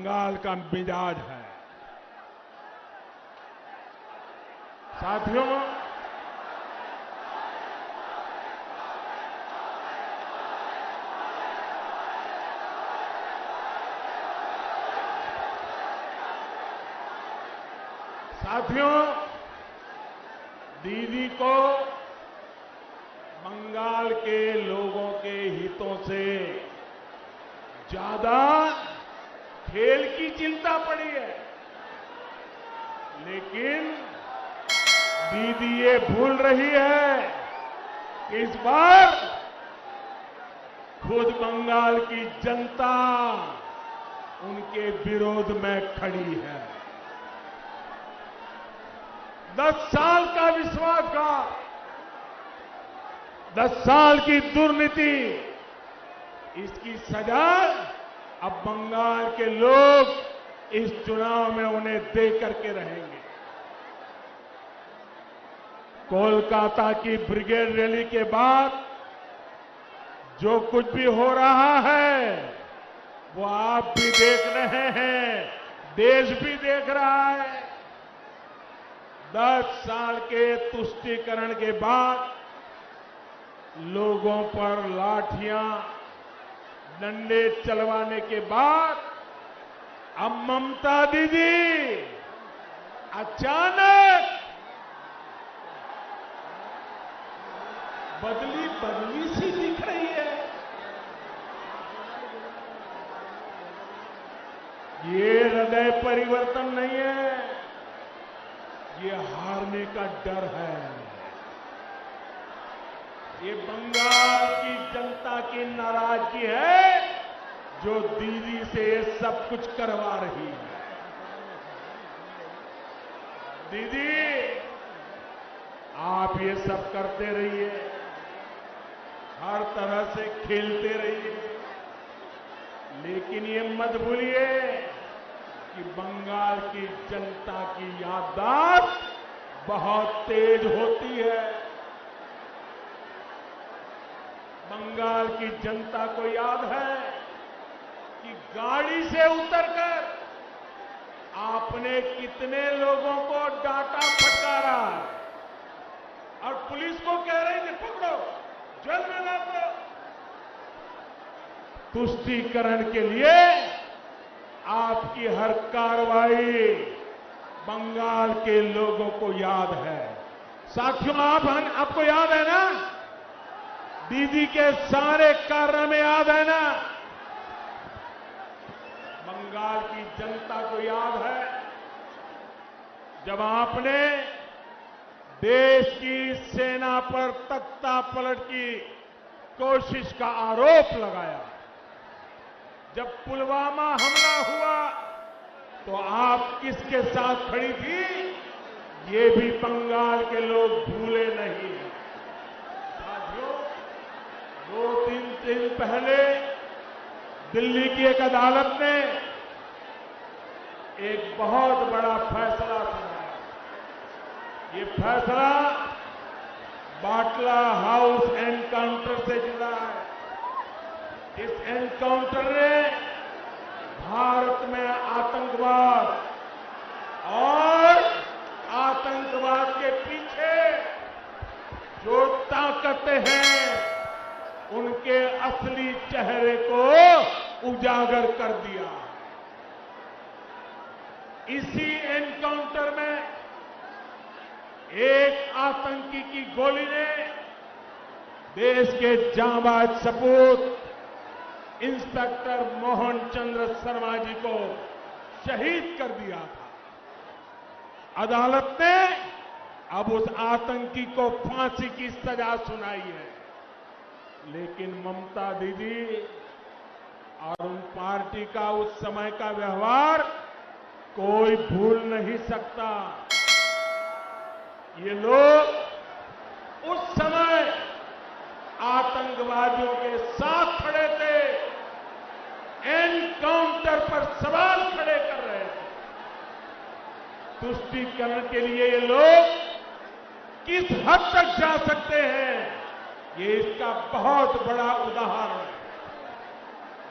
बंगाल का मिजाज है। साथियों, दीदी को बंगाल के लोगों के हितों से ज्यादा खेल की चिंता पड़ी है, लेकिन दीदी ये भूल रही है कि इस बार खुद बंगाल की जनता उनके विरोध में खड़ी है। 10 साल का विश्वासघात, 10 साल की दुर्नीति, इसकी सजा अब बंगाल के लोग इस चुनाव में उन्हें दे करके रहेंगे। कोलकाता की ब्रिगेड रैली के बाद जो कुछ भी हो रहा है वो आप भी देख रहे हैं, देश भी देख रहा है। 10 साल के तुष्टीकरण के बाद लोगों पर लाठियां, डंडे चलवाने के बाद अब ममता दीदी अचानक बदली सी दिख रही है। ये हृदय परिवर्तन नहीं है, ये हारने का डर है। ये बंगाल की जनता की नाराजगी है जो दीदी से ये सब कुछ करवा रही है। दीदी, आप ये सब करते रहिए, हर तरह से खेलते रहिए, लेकिन ये मत भूलिए कि बंगाल की जनता की याददाश्त बहुत तेज होती है। बंगाल की जनता को याद है कि गाड़ी से उतरकर आपने कितने लोगों को डांटा फटकारा और पुलिस को कह रहे थे पकड़ो, जेल में डाल दो। तुष्टीकरण के लिए आपकी हर कार्रवाई बंगाल के लोगों को याद है। साथियों, आपको याद है ना, दीदी के सारे कारनामे याद है ना, बंगाल की जनता को याद है जब आपने देश की सेना पर तख्ता पलट की कोशिश का आरोप लगाया। जब पुलवामा हमला हुआ तो आप किसके साथ खड़ी थी, ये भी बंगाल के लोग भूले नहीं। साथियों, 2-3 दिन पहले दिल्ली की एक अदालत ने एक बहुत बड़ा फैसला सुनाया। ये फैसला बाटला हाउस एनकाउंटर से जुड़ा है। इस एनकाउंटर ने भारत में आतंकवाद और आतंकवाद के पीछे जो ताकतें हैं उनके असली चेहरे को उजागर कर दिया। इसी एनकाउंटर में एक आतंकी की गोली ने देश के जांबाज सपूत इंस्पेक्टर मोहन चंद्र शर्मा जी को शहीद कर दिया था। अदालत ने अब उस आतंकी को फांसी की सजा सुनाई है, लेकिन ममता दीदी और उन पार्टी का उस समय का व्यवहार कोई भूल नहीं सकता। ये लोग उस समय आतंकवादियों के साथ खड़े थे, एनकाउंटर पर सवाल खड़े कर रहे थे। तुष्टीकरण के लिए ये लोग किस हद तक जा सकते हैं, ये इसका बहुत बड़ा उदाहरण है।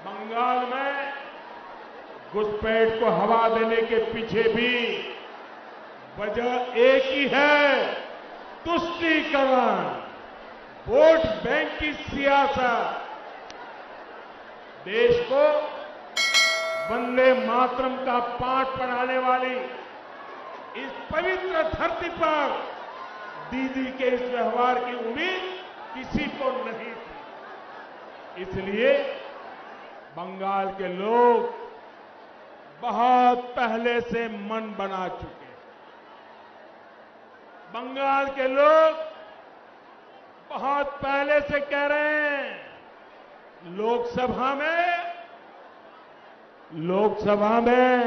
बंगाल में घुसपैठ को हवा देने के पीछे भी वजह एक ही है, तुष्टीकरण, वोट बैंक की सियासत। देश को वंदे मातरम का पाठ पढ़ाने वाली इस पवित्र धरती पर दीदी के इस व्यवहार की उम्मीद किसी को नहीं थी। इसलिए बंगाल के लोग बहुत पहले से मन बना चुके हैं। बंगाल के लोग बहुत पहले से कह रहे हैं, लोकसभा में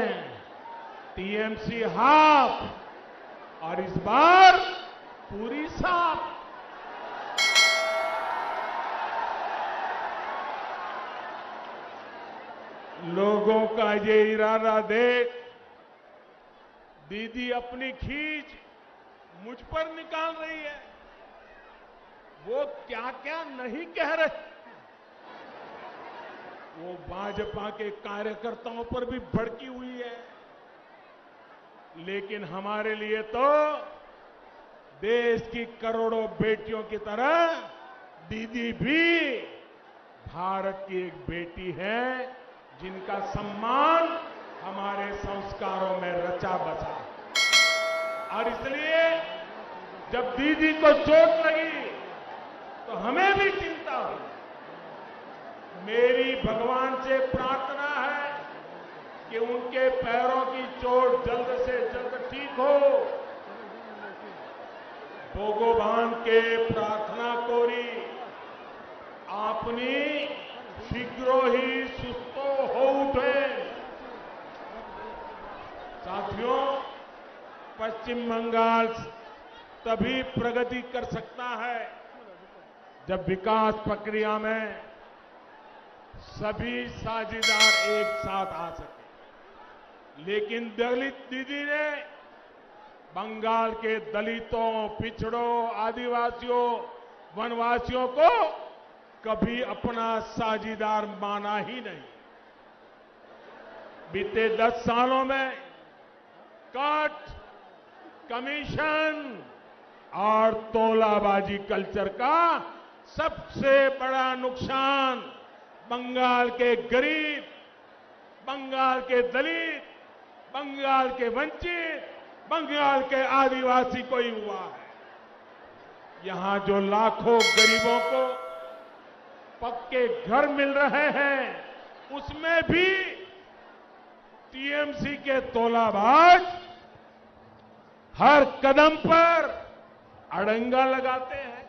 टीएमसी हाफ और इस बार पूरी साफ। लोगों का ये इरादा देख दीदी अपनी खींच मुझ पर निकाल रही है। वो क्या क्या नहीं कह रहे, वो भाजपा के कार्यकर्ताओं पर भी भड़की हुई है। लेकिन हमारे लिए तो देश की करोड़ों बेटियों की तरह दीदी भी भारत की एक बेटी है, जिनका सम्मान हमारे संस्कारों में रचा बसा। और इसलिए जब दीदी को चोट लगी तो हमें भी चिंता हुई। मेरी भगवान से प्रार्थना है कि उनके पैरों की चोट जल्द से जल्द ठीक हो। भगवान के प्रार्थना कोरी आपनी शीघ्र ही सुस्तो हो उठे। साथियों, पश्चिम बंगाल तभी प्रगति कर सकता है जब विकास प्रक्रिया में सभी साझेदार एक साथ आ सके। लेकिन दलित दीदी ने बंगाल के दलितों, पिछड़ों, आदिवासियों, वनवासियों को कभी अपना साझीदार माना ही नहीं। बीते 10 सालों में कट, कमीशन और तोलाबाजी कल्चर का सबसे बड़ा नुकसान बंगाल के गरीब, बंगाल के दलित, बंगाल के वंचित, बंगाल के आदिवासी को ही हुआ है। यहां जो लाखों गरीबों को पक्के घर मिल रहे हैं, उसमें भी टीएमसी के तोलाबाज हर कदम पर अड़ंगा लगाते हैं।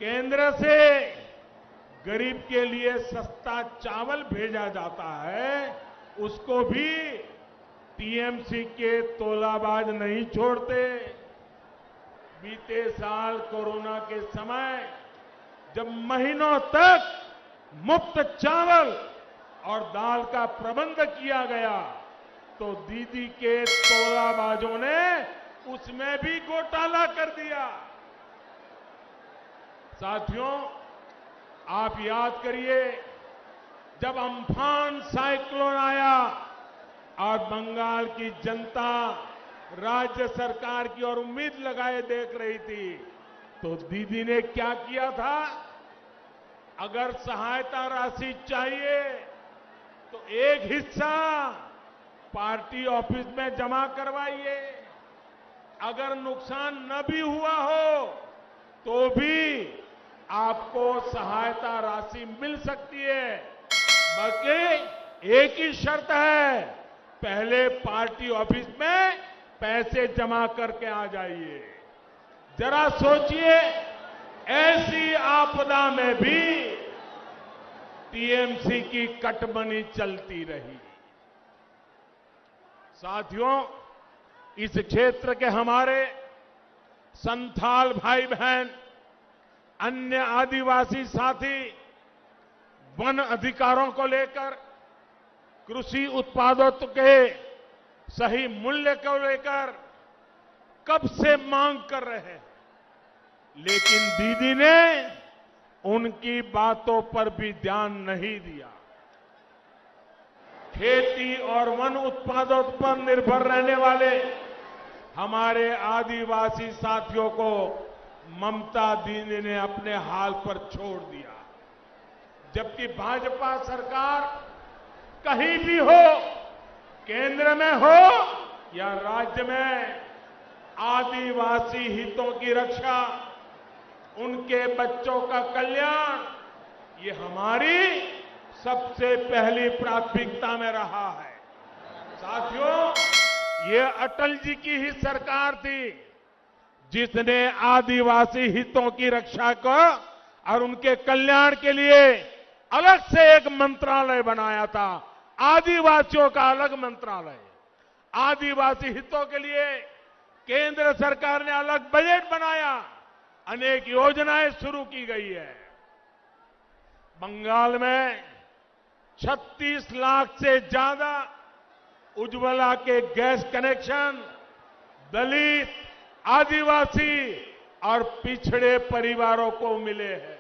केंद्र से गरीब के लिए सस्ता चावल भेजा जाता है, उसको भी टीएमसी के तोलाबाज नहीं छोड़ते। बीते साल कोरोना के समय जब महीनों तक मुफ्त चावल और दाल का प्रबंध किया गया, तो दीदी के तोलाबाजों ने उसमें भी घोटाला कर दिया। साथियों, आप याद करिए, जब अम्फान साइक्लोन आया और बंगाल की जनता राज्य सरकार की ओर उम्मीद लगाए देख रही थी, तो दीदी ने क्या किया था? अगर सहायता राशि चाहिए तो एक हिस्सा पार्टी ऑफिस में जमा करवाइए, अगर नुकसान न भी हुआ हो तो भी आपको सहायता राशि मिल सकती है। बल्कि एक ही शर्त है, पहले पार्टी ऑफिस में पैसे जमा करके आ जाइए। जरा सोचिए, ऐसी आपदा में भी टीएमसी की कटमनी चलती रही। साथियों, इस क्षेत्र के हमारे संथाल भाई बहन, अन्य आदिवासी साथी वन अधिकारों को लेकर, कृषि उत्पादों के सही मूल्य को लेकर कब से मांग कर रहे हैं, लेकिन दीदी ने उनकी बातों पर भी ध्यान नहीं दिया। खेती और वन उत्पादों पर निर्भर रहने वाले हमारे आदिवासी साथियों को ममता दीदी ने अपने हाल पर छोड़ दिया। जबकि भाजपा सरकार कहीं भी हो, केंद्र में हो या राज्य में, आदिवासी हितों की रक्षा, उनके बच्चों का कल्याण, ये हमारी सबसे पहली प्राथमिकता में रहा है। साथियों, ये अटल जी की ही सरकार थी जिसने आदिवासी हितों की रक्षा को और उनके कल्याण के लिए अलग से एक मंत्रालय बनाया था। आदिवासियों का अलग मंत्रालय, आदिवासी हितों के लिए केंद्र सरकार ने अलग बजट बनाया, अनेक योजनाएं शुरू की गई है। बंगाल में 36 लाख से ज्यादा उज्ज्वला के गैस कनेक्शन दलित, आदिवासी और पिछड़े परिवारों को मिले हैं।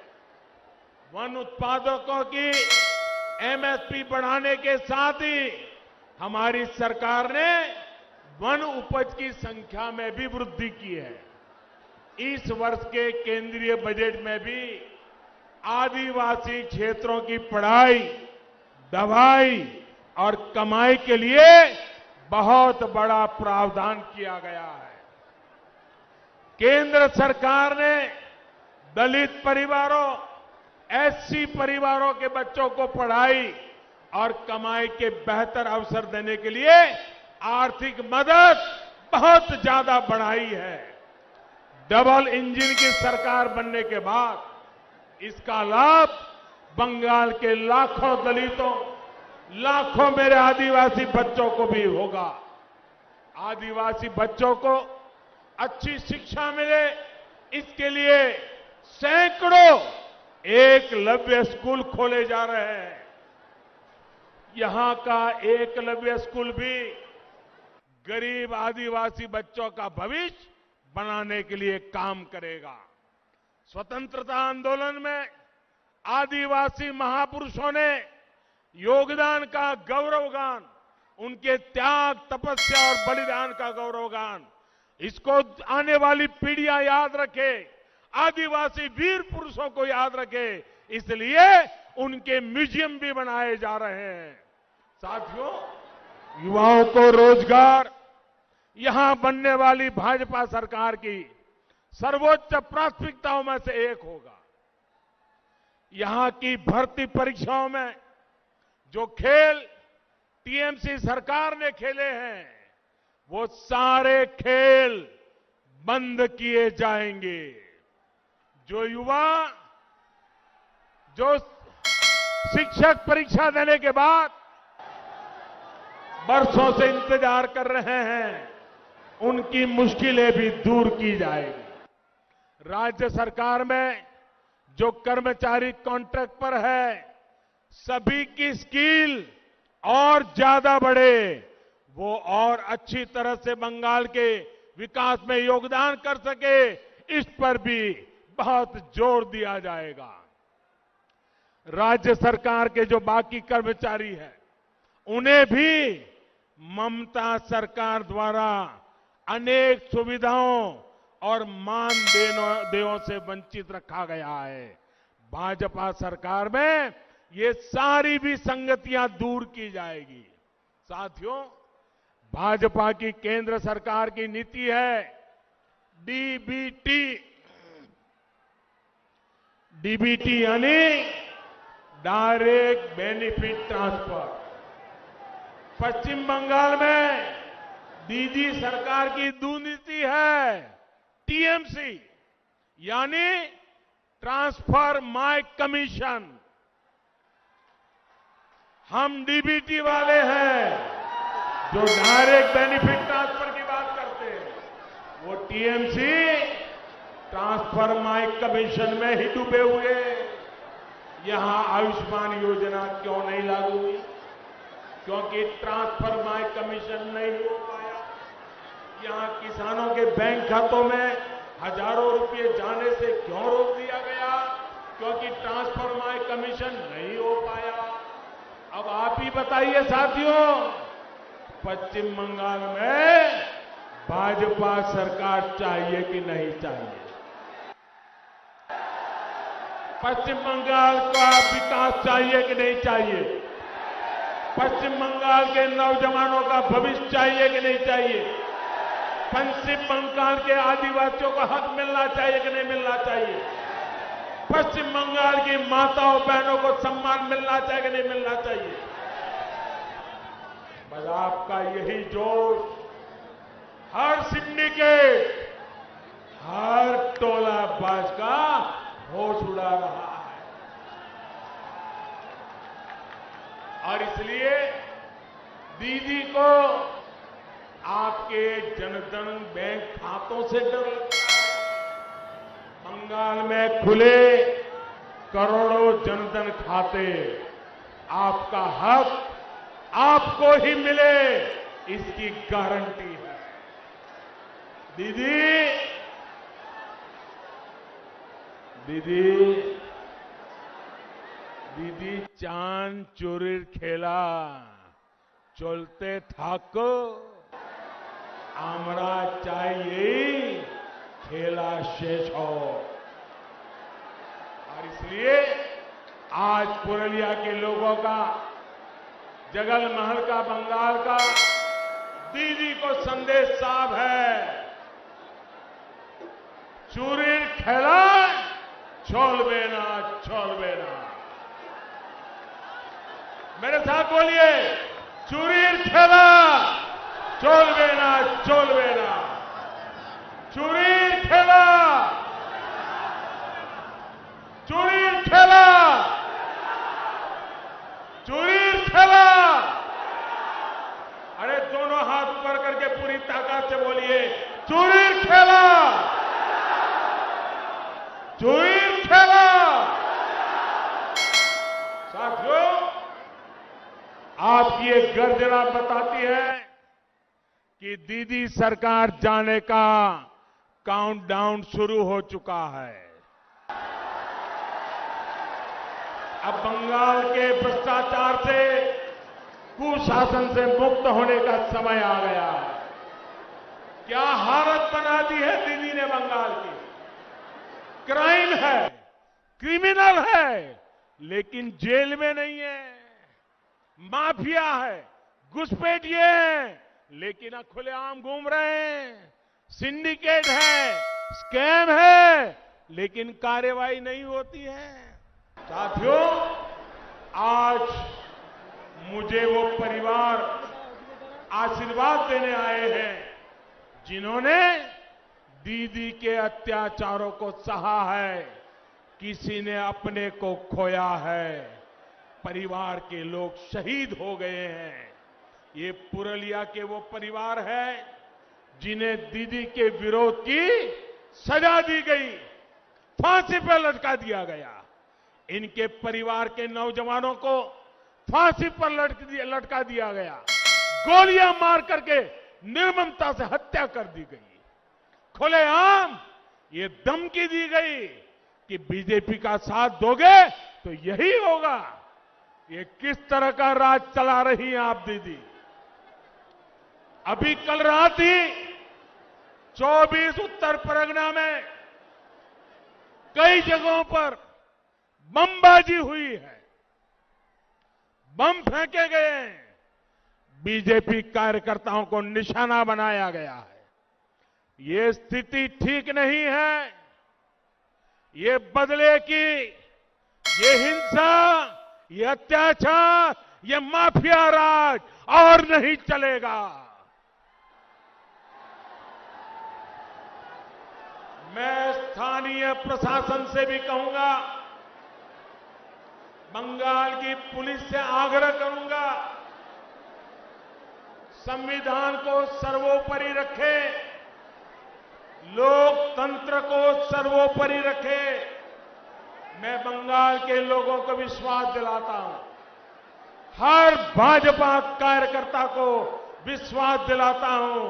वन उत्पादकों की एमएसपी बढ़ाने के साथ ही हमारी सरकार ने वन उपज की संख्या में भी वृद्धि की है। इस वर्ष के केंद्रीय बजट में भी आदिवासी क्षेत्रों की पढ़ाई, दवाई और कमाई के लिए बहुत बड़ा प्रावधान किया गया है। केंद्र सरकार ने दलित परिवारों, एससी परिवारों के बच्चों को पढ़ाई और कमाई के बेहतर अवसर देने के लिए आर्थिक मदद बहुत ज्यादा बढ़ाई है। डबल इंजन की सरकार बनने के बाद इसका लाभ बंगाल के लाखों दलितों, लाखों मेरे आदिवासी बच्चों को भी होगा। आदिवासी बच्चों को अच्छी शिक्षा मिले, इसके लिए सैकड़ों एकलव्य स्कूल खोले जा रहे हैं। यहां का एकलव्य स्कूल भी गरीब आदिवासी बच्चों का भविष्य बनाने के लिए काम करेगा। स्वतंत्रता आंदोलन में आदिवासी महापुरुषों ने योगदान का गौरवगान, उनके त्याग, तपस्या और बलिदान का गौरवगान, इसको आने वाली पीढ़ियां याद रखे, आदिवासी वीर पुरुषों को याद रखे, इसलिए उनके म्यूजियम भी बनाए जा रहे हैं। साथियों, युवाओं को रोजगार यहां बनने वाली भाजपा सरकार की सर्वोच्च प्राथमिकताओं में से एक होगा। यहां की भर्ती परीक्षाओं में जो खेल टीएमसी सरकार ने खेले हैं, वो सारे खेल बंद किए जाएंगे। जो युवा, जो शिक्षक परीक्षा देने के बाद बरसों से इंतजार कर रहे हैं, उनकी मुश्किलें भी दूर की जाएगी। राज्य सरकार में जो कर्मचारी कॉन्ट्रैक्ट पर है, सभी की स्किल और ज्यादा बढ़े, वो और अच्छी तरह से बंगाल के विकास में योगदान कर सके, इस पर भी बहुत जोर दिया जाएगा। राज्य सरकार के जो बाकी कर्मचारी हैं, उन्हें भी ममता सरकार द्वारा अनेक सुविधाओं और मानदेयों से वंचित रखा गया है। भाजपा सरकार में ये सारी भी संगतियां दूर की जाएगी। साथियों, भाजपा की केंद्र सरकार की नीति है डीबीटी। डीबीटी यानी डायरेक्ट बेनिफिट ट्रांसफर। पश्चिम बंगाल में डीजी सरकार की दुनीति है टीएमसी, यानी ट्रांसफर माय कमीशन। हम डीबीटी वाले हैं जो डायरेक्ट बेनिफिट ट्रांसफर की बात करते हैं, वो टीएमसी ट्रांसफर माय कमीशन में ही डूबे हुए। यहां आयुष्मान योजना क्यों नहीं लागू हुई? क्योंकि ट्रांसफर माय कमीशन नहीं हो पाया। यहां किसानों के बैंक खातों में हजारों रुपए जाने से क्यों रोक दिया गया? क्योंकि ट्रांसफर माय कमीशन नहीं हो पाया। अब आप ही बताइए साथियों, पश्चिम बंगाल में भाजपा सरकार चाहिए कि नहीं चाहिए? पश्चिम बंगाल का विकास चाहिए कि नहीं चाहिए? पश्चिम बंगाल के नौजवानों का भविष्य चाहिए कि नहीं चाहिए? पश्चिम बंगाल के आदिवासियों को हक मिलना चाहिए कि नहीं मिलना चाहिए? पश्चिम बंगाल की माताओं बहनों को सम्मान मिलना चाहिए कि नहीं मिलना चाहिए? बस आपका यही जोश हर सिंडिकेट, हर टोला बाज का होश उड़ा रहा है। और इसलिए दीदी को आपके जनधन बैंक खातों से डर लगता है। बंगाल में खुले करोड़ों जनधन खाते, आपका हक आपको ही मिले, इसकी गारंटी है। दीदी, दीदी, दीदी चांद चोरीर खेला चलते थाको, आमरा चाहिए खेला शेष हो। और इसलिए आज पुरुलिया के लोगों का, जगल महल का, बंगाल का दीदी को संदेश साफ है, चूरीर खेला छोड़बे ना, छोड़बे ना। मेरे साथ बोलिए, चूरीर खेला छोड़बे ना, छोड़बे ना। चूरीर खेला, चूरीर खेला, चूरीर खेला। अरे दोनों हाथ ऊपर करके पूरी ताकत से बोलिए, चूरीर खेला, चूरीर खेला। साथियों, आपकी एक गर्जना बताती है कि दीदी सरकार जाने का काउंटडाउन शुरू हो चुका है। अब बंगाल के भ्रष्टाचार से, कुशासन से मुक्त होने का समय आ गया है। क्या हालत बना दी है दीदी ने बंगाल की। क्राइम है, क्रिमिनल है, लेकिन जेल में नहीं है। माफिया है, घुसपैठिए हैं, लेकिन खुलेआम घूम रहे हैं। सिंडिकेट है, स्कैम है, लेकिन कार्रवाई नहीं होती है। साथियों, आज मुझे वो परिवार आशीर्वाद देने आए हैं जिन्होंने दीदी के अत्याचारों को सहा है। किसी ने अपने को खोया है, परिवार के लोग शहीद हो गए हैं। ये पुरुलिया के वो परिवार है जिन्हें दीदी के विरोध की सजा दी गई, फांसी पर लटका दिया गया। इनके परिवार के नौजवानों को फांसी पर लटका दिया गया, गोलियां मार करके निर्ममता से हत्या कर दी गई। खुलेआम ये धमकी दी गई कि बीजेपी का साथ दोगे तो यही होगा। ये किस तरह का राज चला रही हैं आप दीदी। अभी कल रात ही 24 उत्तर परगना में कई जगहों पर बमबाजी हुई है, बम फेंके गए हैं, बीजेपी कार्यकर्ताओं को निशाना बनाया गया है। ये स्थिति ठीक नहीं है। ये बदले की, ये हिंसा, ये अत्याचार, ये माफिया राज और नहीं चलेगा। मैं स्थानीय प्रशासन से भी कहूंगा, बंगाल की पुलिस से आग्रह करूंगा, संविधान को सर्वोपरि रखे, लोकतंत्र को सर्वोपरि रखे। मैं बंगाल के लोगों को विश्वास दिलाता हूं, हर भाजपा कार्यकर्ता को विश्वास दिलाता हूं,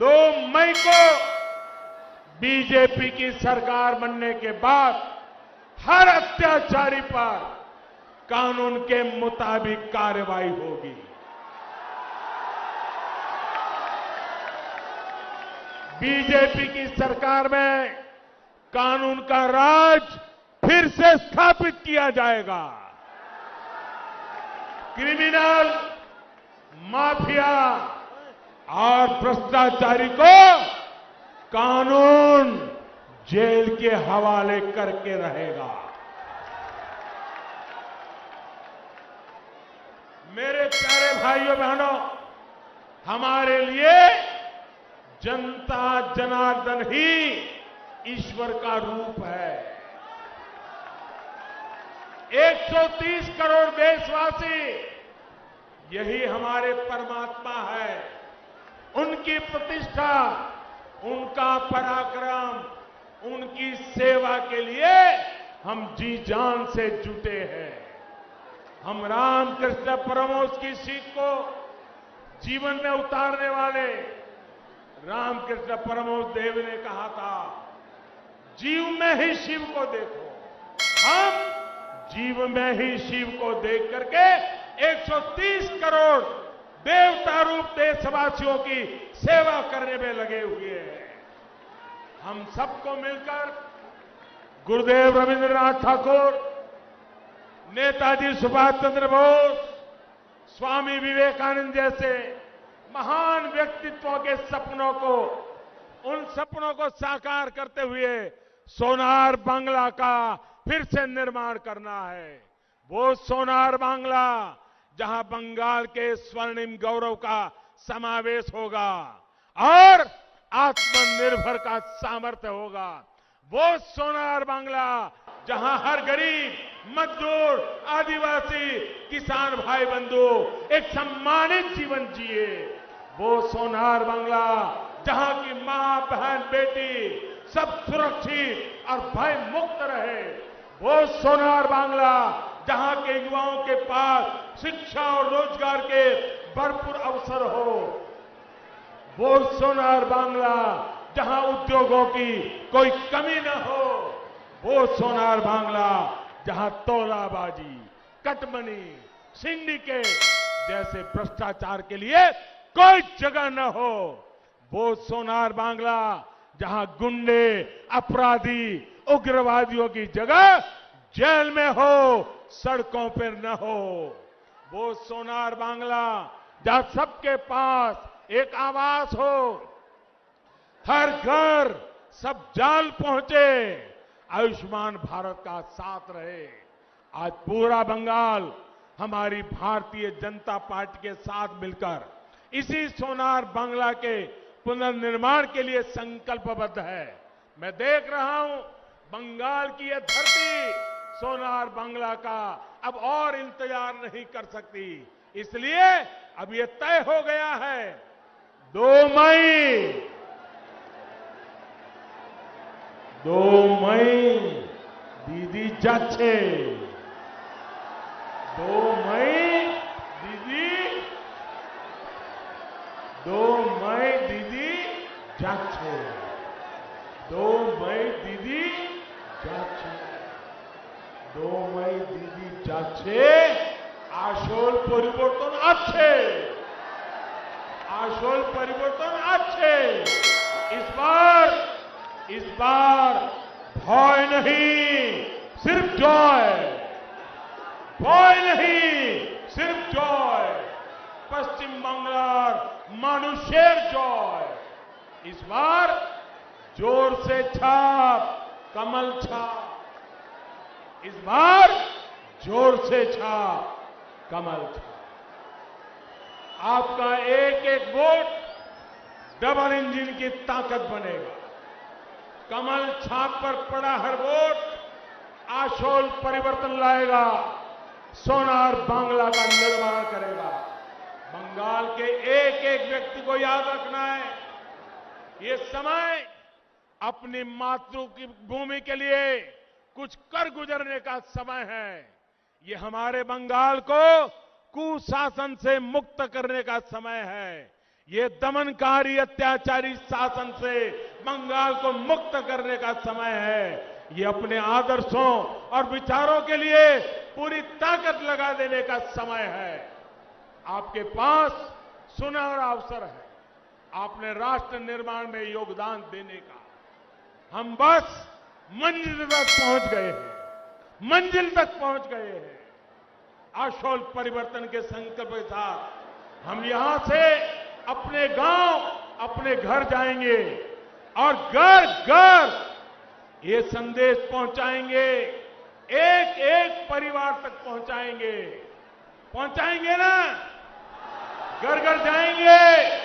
2 मई को बीजेपी की सरकार बनने के बाद हर अत्याचारी पर कानून के मुताबिक कार्रवाई होगी। बीजेपी की सरकार में कानून का राज फिर से स्थापित किया जाएगा। क्रिमिनल, माफिया और भ्रष्टाचारी को कानून जेल के हवाले करके रहेगा। मेरे प्यारे भाइयों बहनों, हमारे लिए जनता जनार्दन ही ईश्वर का रूप है। 130 करोड़ देशवासी यही हमारे परमात्मा है। उनकी प्रतिष्ठा, उनका पराक्रम, उनकी सेवा के लिए हम जी जान से जुटे हैं। हम रामकृष्ण परमहंस की सीख को जीवन में उतारने वाले रामकृष्ण परमहंस देव ने कहा था, जीव में ही शिव को देखो। हम जीव में ही शिव को देख करके 130 करोड़ देवता रूप देशवासियों की सेवा करने में लगे हुए हैं। हम सबको मिलकर गुरुदेव रविंद्रनाथ ठाकुर, नेताजी सुभाष चंद्र बोस, स्वामी विवेकानंद जैसे महान व्यक्तित्वों के सपनों को, उन सपनों को साकार करते हुए सोनार बांग्ला का फिर से निर्माण करना है। वो सोनार बांग्ला जहां बंगाल के स्वर्णिम गौरव का समावेश होगा और आत्मनिर्भर का सामर्थ्य होगा। वो सोनार बांग्ला जहां हर गरीब, मजदूर, आदिवासी, किसान भाई बंधु एक सम्मानित जीवन जिए। वो सोनार बांग्ला जहां की मां, बहन, बेटी सब सुरक्षित और भय मुक्त रहे। वो सोनार बांग्ला जहां के युवाओं के पास शिक्षा और रोजगार के भरपूर अवसर हो। वो सोनार बांग्ला जहां उद्योगों की कोई कमी न हो। वो सोनार बांग्ला जहां तोलाबाजी, कटमनी, सिंडिकेट जैसे भ्रष्टाचार के लिए कोई जगह न हो। वो सोनार बांग्ला जहां गुंडे, अपराधी, उग्रवादियों की जगह जेल में हो, सड़कों पर न हो। वो सोनार बांग्ला जहां सबके पास एक आवास हो, हर घर सब जाल पहुंचे, आयुष्मान भारत का साथ रहे। आज पूरा बंगाल हमारी भारतीय जनता पार्टी के साथ मिलकर इसी सोनार बांग्ला के पुनर्निर्माण के लिए संकल्पबद्ध है। मैं देख रहा हूं बंगाल की यह धरती सोनार बांग्ला का अब और इंतजार नहीं कर सकती। इसलिए अब यह तय हो गया है 2 मई दीदी जाच्छे। 2 मई दीदी, 2 मई दीदी जाच्छे। 2 मई दीदी जाच्छे। 2 मई दीदी যাচ্ছে আসল পরিবর্তন আছে। আসল পরিবর্তন আছে। इस बार भय नहीं, सिर्फ जॉय। भय नहीं, सिर्फ जॉय। पश्चिम बंगाल মানুষের जॉय। इस बार जोर से छाप, कमल छाप। इस बार जोर से छाप, कमल छाप। आपका एक एक वोट डबल इंजन की ताकत बनेगा। कमल छाप पर पड़ा हर वोट आशोल परिवर्तन लाएगा, सोनार बांग्ला का निर्माण करेगा। बंगाल के एक एक व्यक्ति को याद रखना है, ये समय अपनी मातृभूमि के लिए कुछ कर गुजरने का समय है। ये हमारे बंगाल को कुशासन से मुक्त करने का समय है। ये दमनकारी अत्याचारी शासन से बंगाल को मुक्त करने का समय है। ये अपने आदर्शों और विचारों के लिए पूरी ताकत लगा देने का समय है। आपके पास सुनहरा अवसर है, आपने राष्ट्र निर्माण में योगदान देने का। हम बस मंजिल तक पहुंच गए हैं, मंजिल तक पहुंच गए हैं। आशोल परिवर्तन के संकल्प के साथ हम यहां से अपने गांव, अपने घर जाएंगे और घर घर ये संदेश पहुंचाएंगे, एक एक परिवार तक पहुंचाएंगे। पहुंचाएंगे ना? घर घर जाएंगे,